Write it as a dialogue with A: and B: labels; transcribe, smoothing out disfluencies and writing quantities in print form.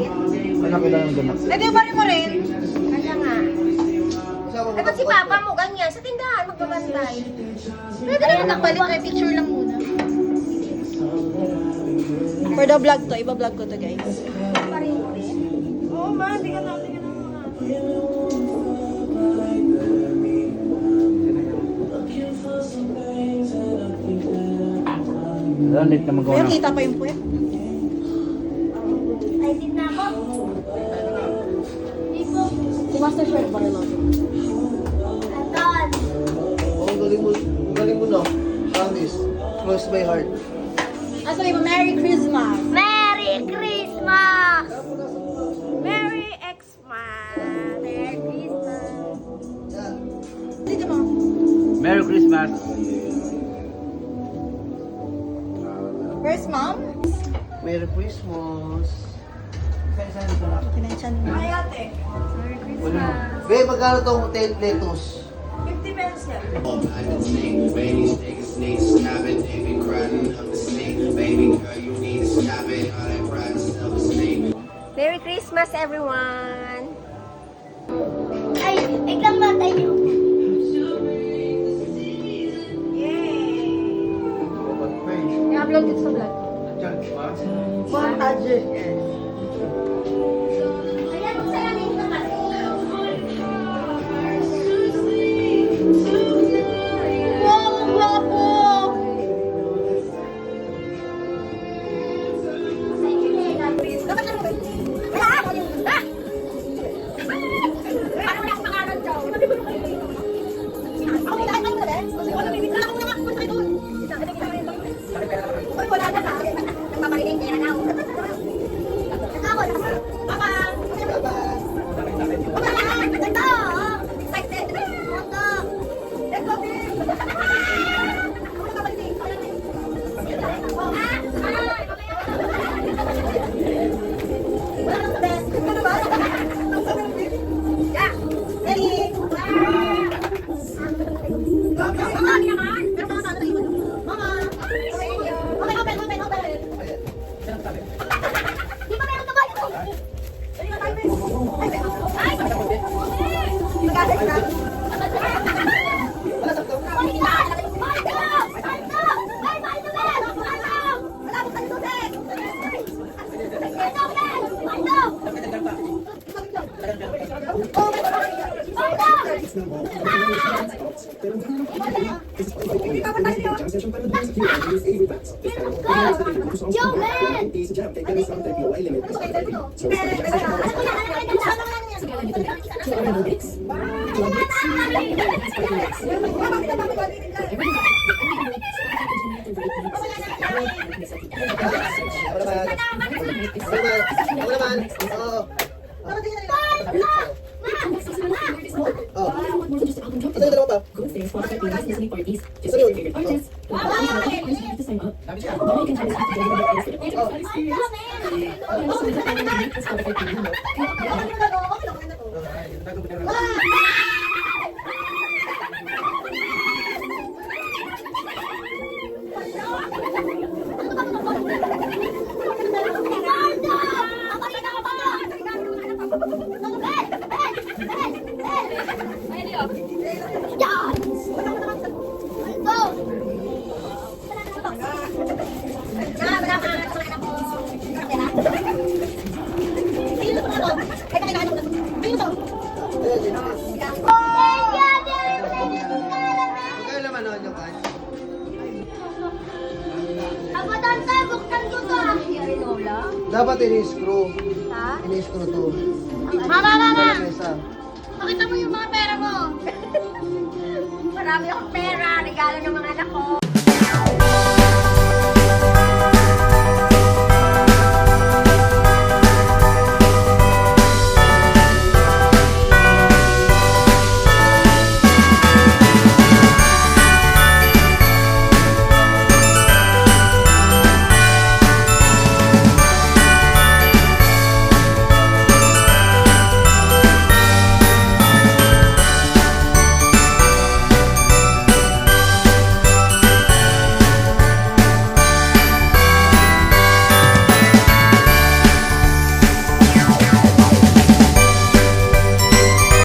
A: maliit.
B: Anak ko lang ang ganak.
C: Pwede ba rin mo rin?
A: Kaya nga. Eh, ba't si Papa mo ganyan? Sa tindahan, magbabantay. Pwede na
C: Anak, balik kay picture lang muna. For the vlog to, iba-vlog ko to guys.
A: pa rin mo rin.
C: Oo ma, hindi ka na mga.
B: Lanit na magawa
C: Kaya
B: ng...
C: kita pa yung puwet.
A: Ay, din na ako.
C: Si Master Chef ba rin ako?
A: Anton.
D: Oh, galing mo na. Promise. Close my heart.
C: Ah, sabi mo, Merry Christmas!
A: Merry Christmas! Merry Xmas! Merry Christmas!
C: Dito mo.
B: Merry Christmas!
C: Where's mom?
D: Merry Christmas.
C: Pinansyan mo. Ay, ate.
A: Merry Christmas!
D: Babe, magkano tong tail lettuce?
C: 50 pesos yan.
E: I can sing, baby, taking snakes, stabbing, David Cradden of the snake. Baby girl, you need to stop it. All that pride and self-esteem.
A: Merry Christmas, everyone! Ay, ikaw matayo.
C: I-upload dito sa vlog. Montage.
A: Kaya kung salamin ka kasi.
C: Wow, ang gwapo!
D: Ako naman. Oo. Oh. Ano yung dalawa pa? Magkano naman noon yung cash? Dapat ini-screw.
A: Ha?
D: Ini-screw to.
A: Mama!
D: Mesa.
A: Pakita mo yung mga pera mo! Marami akong pera, regalo ng mga anak ko.